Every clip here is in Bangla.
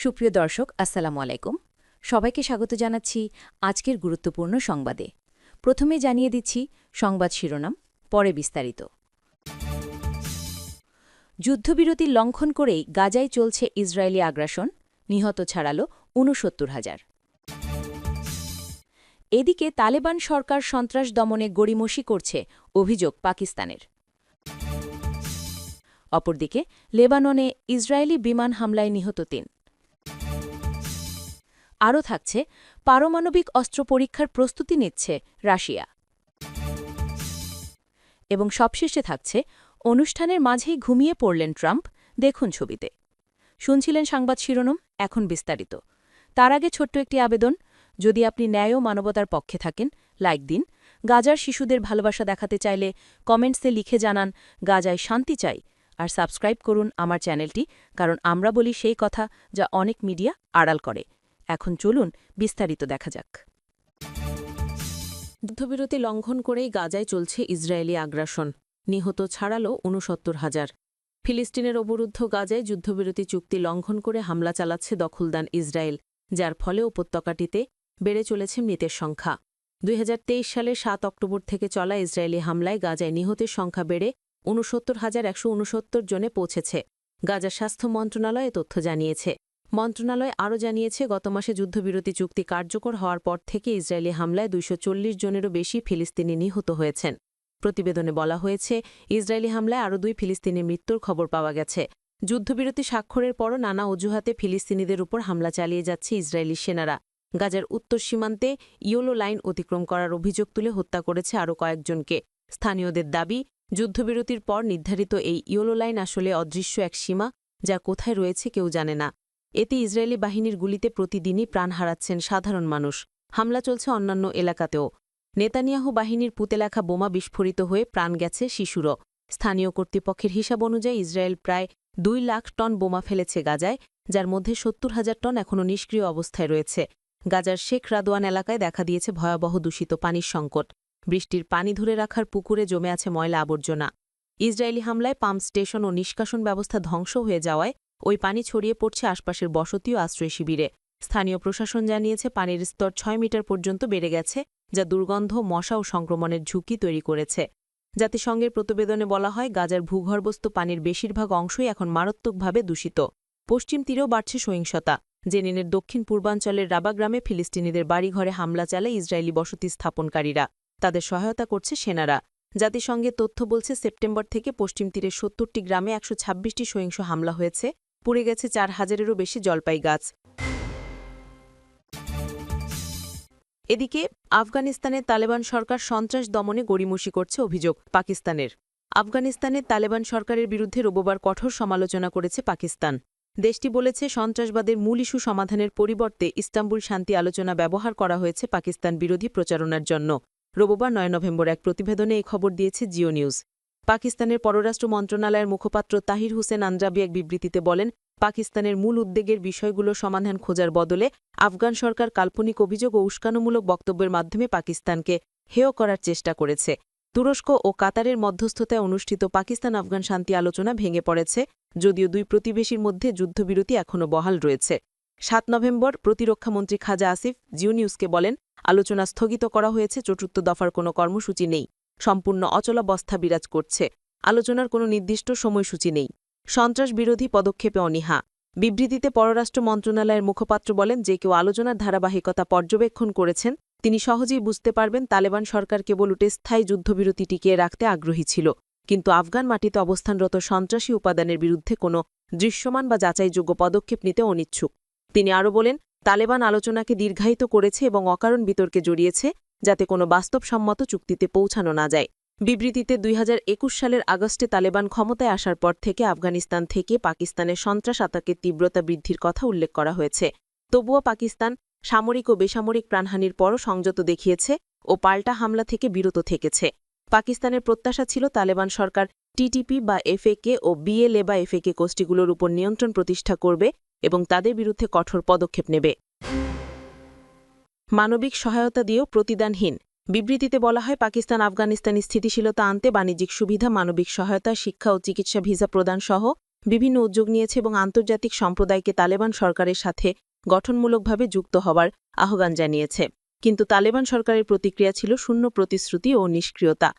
সুপ্রিয় দর্শক, আসসালামু আলাইকুম। সবাইকে স্বাগত জানাচ্ছি আজকের গুরুত্বপূর্ণ সংবাদে। প্রথমে জানিয়ে দিচ্ছি সংবাদ শিরোনাম, পরে বিস্তারিত। যুদ্ধবিরতি লঙ্ঘন করেই গাজায় চলছে ইসরায়েলি আগ্রাসন, নিহত ছাড়াল ৬৯,০০০। এদিকে তালেবান সরকার সন্ত্রাস দমনে গড়িমসি করছে, অভিযোগ পাকিস্তানের। অপরদিকে লেবাননে ইসরায়েলি বিমান হামলায় নিহত ৩। আরও থাকছে, পারমাণবিক অস্ত্র পরীক্ষার প্রস্তুতি নিচ্ছে রাশিয়া। এবং সবশেষে থাকছে, অনুষ্ঠানের মাঝেই ঘুমিয়ে পড়লেন ট্রাম্প, দেখুন ছবিতে। শুনছিলেন সংবাদ শিরোনাম, এখন বিস্তারিত। তার আগে ছোট্ট একটি আবেদন, যদি আপনি ন্যায় ও মানবতার পক্ষে থাকেন, লাইক দিন। গাজার শিশুদের ভালোবাসা দেখাতে চাইলে কমেন্টসে লিখে জানান গাজায় শান্তি চাই, আর সাবস্ক্রাইব করুন আমার চ্যানেলটি, কারণ আমরা বলি সেই কথা যা অনেক মিডিয়া আড়াল করে। এখন চলুন বিস্তারিত দেখা যাক। যুদ্ধবিরতি লঙ্ঘন করেই গাজায় চলছে ইসরায়েলি আগ্রাসন, নিহত ছাড়াল ৬৯,০০০। ফিলিস্তিনের অবরুদ্ধ গাজায় যুদ্ধবিরতি চুক্তি লঙ্ঘন করে হামলা চালাচ্ছে দখলদার ইসরায়েল, যার ফলে উপত্যকাটিতে বেড়ে চলেছে মৃতের সংখ্যা। ২০২৩ সালের ৭ অক্টোবর থেকে চলা ইসরায়েলি হামলায় গাজায় নিহতের সংখ্যা বেড়ে ৬৯,১৬৯ জনে পৌঁছেছে। গাজার স্বাস্থ্য মন্ত্রণালয় তথ্য জানিয়েছে। মন্ত্রণালয় আরও জানিয়েছে, গত মাসে যুদ্ধবিরতি চুক্তি কার্যকর হওয়ার পর থেকে ইসরায়েলি হামলায় ২৪০ জনেরও বেশি ফিলিস্তিনি নিহত হয়েছেন। প্রতিবেদনে বলা হয়েছে, ইসরায়েলি হামলায় আরও ২ ফিলিস্তিনির মৃত্যুর খবর পাওয়া গেছে। যুদ্ধবিরতি স্বাক্ষরের পরও নানা অজুহাতে ফিলিস্তিনিদের উপর হামলা চালিয়ে যাচ্ছে ইসরায়েলি সেনারা। গাজার উত্তর সীমান্তে ইয়েলো লাইন অতিক্রম করার অভিযোগ তুলে হত্যা করেছে আরও কয়েকজনকে। স্থানীয়দের দাবি, যুদ্ধবিরতির পর নির্ধারিত এই ইয়েলো লাইন আসলে অদৃশ্য এক সীমা, যা কোথায় রয়েছে কেউ জানে না। এতে ইসরায়েলি বাহিনীর গুলিতে প্রতিদিনই প্রাণ হারাচ্ছেন সাধারণ মানুষ। হামলা চলছে অন্যান্য এলাকাতেও। নেতানিয়াহু বাহিনীর পুঁতে লেখা বোমা বিস্ফোরিত হয়ে প্রাণ গেছে শিশুরও। স্থানীয় কর্তৃপক্ষের হিসাব অনুযায়ী ইসরায়েল প্রায় ২ লাখ টন বোমা ফেলেছে গাজায়, যার মধ্যে ৭০,০০০ টন এখনও নিষ্ক্রিয় অবস্থায় রয়েছে। গাজার শেখ রাদওয়ান এলাকায় দেখা দিয়েছে ভয়াবহ দূষিত পানির সংকট। বৃষ্টির পানি ধরে রাখার পুকুরে জমে আছে ময়লা আবর্জনা। ইসরায়েলি হামলায় পাম্প স্টেশন ও নিষ্কাশন ব্যবস্থা ধ্বংস হয়ে যাওয়ায় ওই পানি ছড়িয়ে পড়ছে আশপাশের বসতি ও আশ্রয় শিবিরে। স্থানীয় প্রশাসন জানিয়েছে, পানির স্তর ৬ মিটার পর্যন্ত বেড়ে গেছে, যা দুর্গন্ধ, মশা ও সংক্রমণের ঝুঁকি তৈরি করেছে। জাতিসংঘের প্রতিবেদনে বলা হয়, গাজার ভূগর্ভস্থ পানির বেশিরভাগ অংশই এখন মারাত্মকভাবে দূষিত। পশ্চিম তীরেও বাড়ছে সহিংসতা। জেনিনের দক্ষিণ পূর্বাঞ্চলের রাবা গ্রামে ফিলিস্তিনিদের বাড়িঘরে হামলা চালায় ইসরায়েলি বসতি স্থাপনকারীরা। তাদের সহায়তা করছে সেনারা। জাতিসংঘের তথ্য বলছে, সেপ্টেম্বর থেকে পশ্চিম তীরের ৭০টি গ্রামে ১২৬টি সহিংস হামলা হয়েছে। পুড়ে গেছে ৪,০০০-এরও বেশি জলপাই গাছ। এদিকে আফগানিস্তানের তালেবান সরকার সন্ত্রাস দমনে গড়িমসি করছে, অভিযোগ পাকিস্তানের। আফগানিস্তানের তালেবান সরকারের বিরুদ্ধে রোববার কঠোর সমালোচনা করেছে পাকিস্তান। দেশটি বলেছে, সন্ত্রাসবাদের মূল ইস্যু সমাধানের পরিবর্তে ইস্তাম্বুল শান্তি আলোচনা ব্যবহার করা হয়েছে পাকিস্তান বিরোধী প্রচারণার জন্য। রোববার ৯ নভেম্বর এক প্রতিবেদনে এই খবর দিয়েছে জিও নিউজ। পাকিস্তানের পররাষ্ট্র মন্ত্রণালয়ের মুখপাত্র তাহির হুসেন আন্দ্রাবি এক বিবৃতিতে বলেন, পাকিস্তানের মূল উদ্বেগের বিষয়গুলো সমাধান খোঁজার বদলে আফগান সরকার কাল্পনিক অভিযোগ ও উস্কানোমূলক বক্তব্যের মাধ্যমে পাকিস্তানকে হেয় করার চেষ্টা করেছে। তুরস্ক ও কাতারের মধ্যস্থতায় অনুষ্ঠিত পাকিস্তান আফগান শান্তি আলোচনা ভেঙে পড়েছে, যদিও দুই প্রতিবেশীর মধ্যে যুদ্ধবিরতি এখনও বহাল রয়েছে। ৭ নভেম্বর প্রতিরক্ষামন্ত্রী খাজা আসিফ জিও নিউজকে বলেন, আলোচনা স্থগিত করা হয়েছে, চতুর্থ দফার কোনো কর্মসূচি নেই, সম্পূর্ণ অচলাবস্থা বিরাজ করছে, আলোচনার কোনো নির্দিষ্ট সময়সূচি নেই, সন্ত্রাস বিরোধী পদক্ষেপে অনীহা। বিবৃতিতে পররাষ্ট্র মন্ত্রণালয়ের মুখপাত্র বলেন, যে কেউ আলোচনার ধারাবাহিকতা পর্যবেক্ষণ করেছেন তিনি সহজেই বুঝতে পারবেন তালেবান সরকার কেবল স্থায়ী যুদ্ধবিরতি টিকিয়ে রাখতে আগ্রহী ছিল, কিন্তু আফগান মাটিতে অবস্থানরত সন্ত্রাসী উপাদানের বিরুদ্ধে কোনো দৃশ্যমান বা যাচাইযোগ্য পদক্ষেপ নিতে অনিচ্ছুক। তিনি আরও বলেন, তালেবান আলোচনাকে দীর্ঘায়িত করেছে এবং অকারণ বিতর্কে জড়িয়েছে, যাতে কোনো বাস্তবসম্মত চুক্তিতে পৌঁছানো না যায়। বিবৃতিতে ২০২১ সালের আগস্টে তালেবান ক্ষমতায় আসার পর থেকে আফগানিস্তান থেকে পাকিস্তানের সন্ত্রাস আতঙ্কের তীব্রতা বৃদ্ধির কথা উল্লেখ করা হয়েছে। তবুও পাকিস্তান সামরিক ও বেসামরিক প্রাণহানির পরও সংযত দেখিয়েছে ও পাল্টা হামলা থেকে বিরত থেকেছে। পাকিস্তানের প্রত্যাশা ছিল তালেবান সরকার টিটিপি বা এফএকে ও বিএলএ বা এফএকে গোষ্ঠীগুলোর উপর নিয়ন্ত্রণ প্রতিষ্ঠা করবে এবং তাদের বিরুদ্ধে কঠোর পদক্ষেপ নেবে। মানবিক সহায়তা দিয়েও প্রতিদানহীন। বিবৃতিতে বলা হয়, পাকিস্তান আফগানিস্তানে স্থিতিশীলতা আনতে বাণিজ্যিক সুবিধা, মানবিক সহায়তা, শিক্ষা ও চিকিৎসা ভিসা প্রদান সহ বিভিন্ন উদ্যোগ নিয়েছে এবং আন্তর্জাতিক সম্প্রদায়কে তালেবান সরকারের সাথে গঠনমূলকভাবে যুক্ত হবার আহ্বান জানিয়েছে। কিন্তু তালেবান সরকারের প্রতিক্রিয়া ছিল শূন্য প্রতিশ্রুতি ও নিষ্ক্রিয়তা।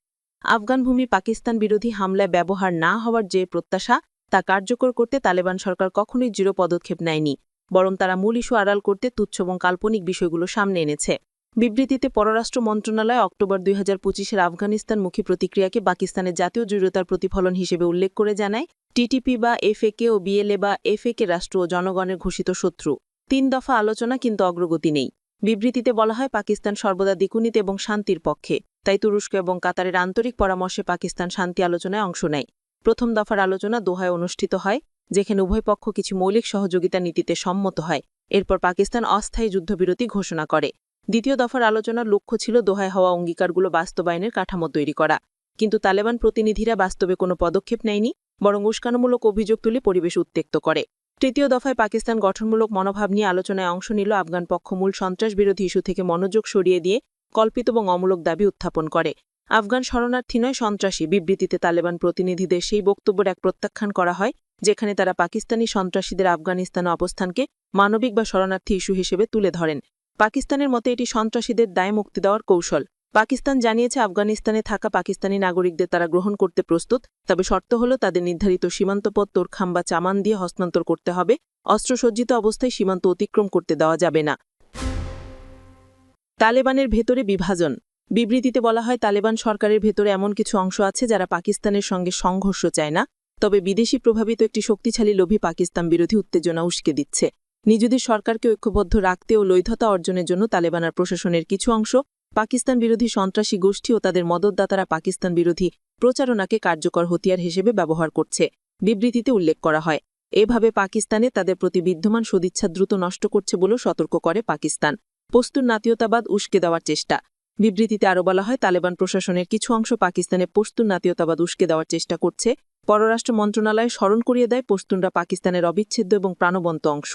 আফগান ভূমি পাকিস্তান বিরোধী হামলায় ব্যবহার না হওয়ার যে প্রত্যাশা তা কার্যকর করতে তালেবান সরকার কখনোই দৃঢ় পদক্ষেপ নেয়নি, বরং তারা মূল ইস্যু আড়াল করতে তুচ্ছ এবং কাল্পনিক বিষয়গুলো সামনে এনেছে। বিবৃতিতে পররাষ্ট্র মন্ত্রণালয় অক্টোবর 2025-এর আফগানিস্তানমুখী প্রতিক্রিয়াকে পাকিস্তানের জাতীয় দৃঢ়তার প্রতিফলন হিসেবে উল্লেখ করে জানায়, টিটিপি বা এফএকে ও বিএলএ বা এফএকে রাষ্ট্র ও জনগণের ঘোষিত শত্রু। 3 দফা আলোচনা কিন্তু অগ্রগতি নেই। বিবৃতিতে বলা হয় পাকিস্তান সর্বদা দ্বিকুণিত এবং শান্তির পক্ষে, তাই তুরস্ক এবং কাতারের আন্তরিক পরামর্শে পাকিস্তান শান্তি আলোচনায় অংশ নেয়। প্রথম দফার আলোচনা দোহায় অনুষ্ঠিত হয়, যেখানে উভয় পক্ষ কিছু মৌলিক সহযোগিতা নীতিতে সম্মত হয়। এরপর পাকিস্তান অস্থায়ী যুদ্ধবিরতি ঘোষণা করে। দ্বিতীয় দফার আলোচনার লক্ষ্য ছিল দোহায় হওয়া অঙ্গীকারগুলো বাস্তবায়নের কাঠামো তৈরি করা, কিন্তু তালেবান প্রতিনিধিরা বাস্তবে কোনো পদক্ষেপ নেয়নি, বরং উস্কানিমূলক অভিযোগ তুলে পরিবেশ উত্তেক্ত করে। তৃতীয় দফায় পাকিস্তান গঠনমূলক মনোভাব নিয়ে আলোচনায় অংশ নিল। আফগান পক্ষ মূল সন্ত্রাসবিরোধী ইস্যু থেকে মনোযোগ সরিয়ে দিয়ে কল্পিত এবং অমূলক দাবি উত্থাপন করে। আফগান শরণার্থী নয়, সন্ত্রাসী। বিবৃতিতে তালেবান প্রতিনিধিদের সেই বক্তব্যের এক প্রত্যাখ্যান করা হয়, যেখানে তারা পাকিস্তানি সন্ত্রাসীদের আফগানিস্তানে অবস্থানকে মানবিক বা শরণার্থী ইস্যু হিসেবে তুলে ধরেন। পাকিস্তানের মতে এটি সন্ত্রাসীদের দায় মুক্তি দেওয়ার কৌশল। পাকিস্তান জানিয়েছে আফগানিস্তানে থাকা পাকিস্তানি নাগরিকদের তারা গ্রহণ করতে প্রস্তুত, তবে শর্ত হল তাদের নির্ধারিত সীমান্তপথ তোরখাম বা চামান দিয়ে হস্তান্তর করতে হবে। অস্ত্রসজ্জিত অবস্থায় সীমান্ত অতিক্রম করতে দেওয়া যাবে না। তালেবানের ভেতরে বিভাজন। বিবৃতিতে বলা হয় তালেবান সরকারের ভেতরে এমন কিছু অংশ আছে যারা পাকিস্তানের সঙ্গে সংঘর্ষ চায় না, তবে বিদেশি প্রভাবিত একটি শক্তিশালী লোভী পাকিস্তান বিরোধী উত্তেজনা উস্কে দিচ্ছে। নিজেদের সরকারকে ঐক্যবদ্ধ রাখতে ও বৈধতা অর্জনের জন্য তালেবানের প্রশাসনের কিছু অংশ পাকিস্তান বিরোধী সন্ত্রাসী গোষ্ঠী ও তাদের মদতদাতারা পাকিস্তান বিরোধী প্রচারণাকে কার্যকর হাতিয়ার হিসেবে ব্যবহার করছে। বিবৃতিতে উল্লেখ করা হয়, এভাবে পাকিস্তানে তাদের প্রতি বিদ্যমান সদিচ্ছা দ্রুত নষ্ট করছে বলেও সতর্ক করে পাকিস্তান। পশতুন জাতীয়তাবাদ উস্কে দেওয়ার চেষ্টা। বিবৃতিতে আরও বলা হয় তালেবান প্রশাসনের কিছু অংশ পাকিস্তানে পশতুন জাতীয়তাবাদ উস্কে দেওয়ার চেষ্টা করছে। পররাষ্ট্র মন্ত্রণালয় স্মরণ করিয়ে দেয় পশতুনরা পাকিস্তানের অবিচ্ছেদ্য এবং প্রাণবন্ত অংশ।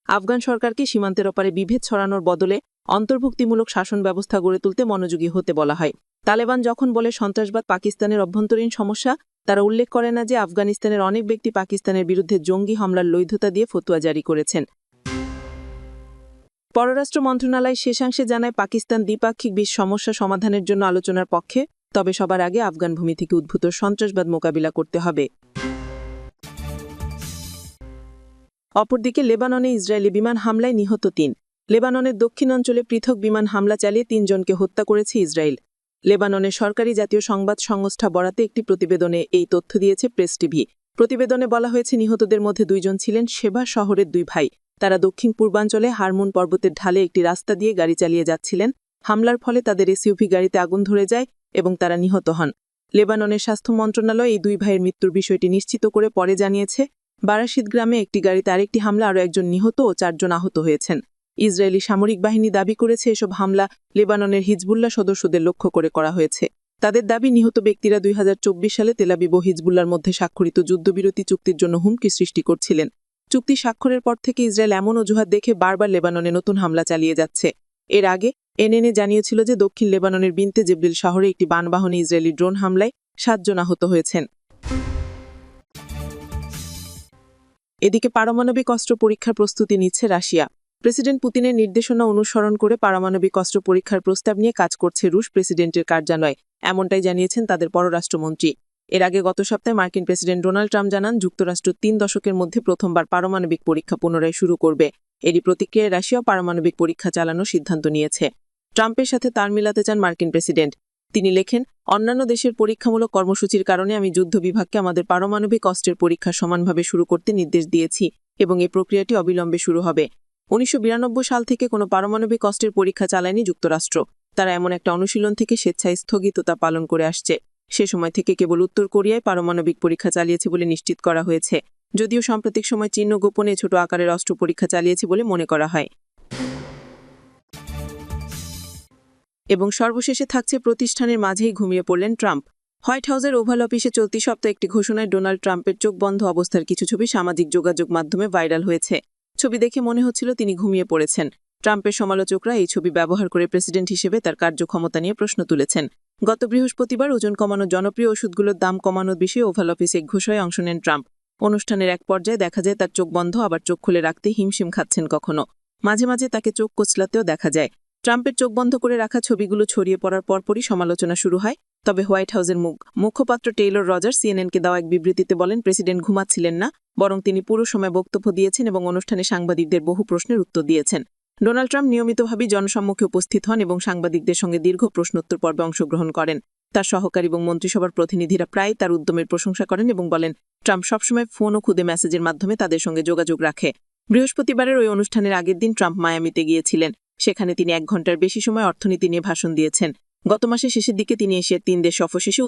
আফগান সরকারকে সীমান্তের ওপারে বিভেদ ছড়ানোর বদলে অন্তর্ভুক্তিমূলক শাসন ব্যবস্থা গড়ে তুলতে মনোযোগী হতে বলা হয়। তালেবান যখন বলে সন্ত্রাসবাদ পাকিস্তানের অভ্যন্তরীণ সমস্যা, তারা উল্লেখ করে না যে আফগানিস্তানের অনেক ব্যক্তি পাকিস্তানের বিরুদ্ধে জঙ্গি হামলার বৈধতা দিয়ে ফতোয়া জারি করেছেন। পররাষ্ট্র মন্ত্রণালয় শেষাংশে জানায় পাকিস্তান দ্বিপাক্ষিক সমস্যা সমাধানের জন্য আলোচনার পক্ষে, তবে সবার আগে আফগান ভূমি থেকে উদ্ভূত সন্ত্রাসবাদ মোকাবিলা করতে হবে। অপরদিকে লেবাননে ইসরায়েলি বিমান হামলায় নিহত 3। লেবাননের দক্ষিণ অঞ্চলে পৃথক বিমান হামলা চালিয়ে 3 জনকে হত্যা করেছে ইসরায়েল। লেবাননের সরকারি জাতীয় সংবাদ সংস্থা বরাতে একটি প্রতিবেদনে এই তথ্য দিয়েছে প্রেস টিভি। প্রতিবেদনে বলা হয়েছে নিহতদের মধ্যে 2 জন ছিলেন শেবা শহরের 2 ভাই। তারা দক্ষিণ পূর্বাঞ্চলে হারমুন পর্বতের ঢালে একটি রাস্তা দিয়ে গাড়ি চালিয়ে যাচ্ছিলেন। হামলার ফলে তাদের এসইউভি গাড়িতে আগুন ধরে যায় এবং তারা নিহত হন। লেবাননের স্বাস্থ্য মন্ত্রণালয় এই 2 ভাইয়ের মৃত্যুর বিষয়টি নিশ্চিত করে পরে জানিয়েছে, বারাশিদ গ্রামে একটি গাড়িতে আরেকটি হামলা আরও 1 জন নিহত ও 4 জন আহত হয়েছেন। ইসরায়েলি সামরিক বাহিনী দাবি করেছে এসব হামলা লেবাননের হিজবুল্লাহ সদস্যদের লক্ষ্য করে করা হয়েছে। তাদের দাবি নিহত ব্যক্তিরা 2024 সালে তেলাবিব ও হিজবুল্লাহর মধ্যে স্বাক্ষরিত যুদ্ধবিরতি চুক্তির জন্য হুমকি সৃষ্টি করছিলেন। চুক্তি স্বাক্ষরের পর থেকে ইসরায়েল এমন অজুহাত দেখে বারবার লেবাননে নতুন হামলা চালিয়ে যাচ্ছে। এর আগে এনএনএ জানিয়েছিল যে দক্ষিণ লেবাননের বিনতে জেবরিল শহরে একটি বানবাহনে ইসরায়েলি ড্রোন হামলায় 7 জন আহত হয়েছেন। এদিকে পারমাণবিক অস্ত্র পরীক্ষার প্রস্তুতি নিচ্ছে রাশিয়া। প্রেসিডেন্ট পুতিনের নির্দেশনা অনুসরণ করে পারমাণবিক অস্ত্র পরীক্ষার প্রস্তাব নিয়ে কাজ করছে রুশ প্রেসিডেন্টের কার্যালয়, এমনটাই জানিয়েছেন তাদের পররাষ্ট্রমন্ত্রী। এর আগে গত সপ্তাহে মার্কিন প্রেসিডেন্ট ডোনাল্ড ট্রাম্প জানান যুক্তরাষ্ট্র 3 দশকের মধ্যে প্রথমবার পারমাণবিক পরীক্ষা পুনরায় শুরু করবে। এরই প্রতিক্রিয়ায় রাশিয়াও পারমাণবিক পরীক্ষা চালানোর সিদ্ধান্ত নিয়েছে। ট্রাম্পের সাথে তাল মিলাতে চান মার্কিন প্রেসিডেন্ট। তিনি লেখেন, অন্যান্য দেশের পরীক্ষামূলক কর্মসূচির কারণে আমি যুদ্ধ বিভাগকে আমাদের পারমাণবিক অস্ত্রের পরীক্ষা সমানভাবে শুরু করতে নির্দেশ দিয়েছি এবং এই প্রক্রিয়াটি অবিলম্বে শুরু হবে। 1992 সাল থেকে কোনো পারমাণবিক অস্ত্রের পরীক্ষা চালায়নি যুক্তরাষ্ট্র। তারা এমন একটা অনুশীলন থেকে স্বেচ্ছায় স্থগিততা পালন করে আসছে। সে সময় থেকে কেবল উত্তর কোরিয়ায় পারমাণবিক পরীক্ষা চালিয়েছে বলে নিশ্চিত করা হয়েছে, যদিও সাম্প্রতিক সময় চীন গোপনে ছোট আকারের অস্ত্র পরীক্ষা চালিয়েছে বলে মনে করা হয়। এবং সর্বশেষে থাকছে প্রতিষ্ঠানের মাঝেই ঘুমিয়ে পড়লেন ট্রাম্প। হোয়াইট হাউসের ওভাল অফিসে চলতি সপ্তাহে একটি ঘোষণায় ডোনাল্ড ট্রাম্পের চোখ বন্ধ অবস্থার কিছু ছবি সামাজিক যোগাযোগ মাধ্যমে ভাইরাল হয়েছে। ছবি দেখে মনে হচ্ছিল তিনি ঘুমিয়ে পড়েছেন। ট্রাম্পের সমালোচকরা এই ছবি ব্যবহার করে প্রেসিডেন্ট হিসেবে তার কার্যক্ষমতা নিয়ে প্রশ্ন তুলেছেন। গত বৃহস্পতিবার ওজন কমানোর জনপ্রিয় ওষুধগুলোর দাম কমানোর বিষয়ে ওভাল অফিসে এক ঘোষণায় অংশ নেন ট্রাম্প। অনুষ্ঠানের এক পর্যায়ে দেখা যায় তার চোখ বন্ধ, আবার চোখ খুলে রাখতে হিমশিম খাচ্ছেন কখনো। মাঝে মাঝে তাকে চোখ কোচলাতেও দেখা যায়। ট্রাম্পের চোখ বন্ধ করে রাখা ছবিগুলো ছড়িয়ে পড়ার পরপরই সমালোচনা শুরু হয়। তবে হোয়াইট হাউসের মুখপাত্র টেইলর রজার সিএনএনকে দেওয়া এক বিবৃতিতে বলেন, প্রেসিডেন্ট ঘুমাচ্ছিলেন না, বরং তিনি পুরো সময় বক্তব্য দিয়েছেন এবং অনুষ্ঠানে সাংবাদিকদের বহু প্রশ্নের উত্তর দিয়েছেন। ডোনাল্ড ট্রাম্প নিয়মিতভাবেই জনসম্মুখে উপস্থিত হন এবং সাংবাদিকদের সঙ্গে দীর্ঘ প্রশ্নোত্তর পর্বে অংশগ্রহণ করেন। তার সহকারী এবং মন্ত্রিসভার প্রতিনিধিরা প্রায় তার উদ্যমের প্রশংসা করেন এবং বলেন, ট্রাম্প সবসময় ফোন ও খুদে মেসেজের মাধ্যমে তাদের সঙ্গে যোগাযোগ রাখে। বৃহস্পতিবারের ওই অনুষ্ঠানের আগের দিন ট্রাম্প মায়ামিতে গিয়েছিলেন। সেখানে তিনি 1 ঘণ্টার বেশি সময় অর্থনীতি নিয়ে ভাষণ দিয়েছেন। গত মাসের শেষের দিকে তিনি এশিয়ার 3 দেশ সফর শেষে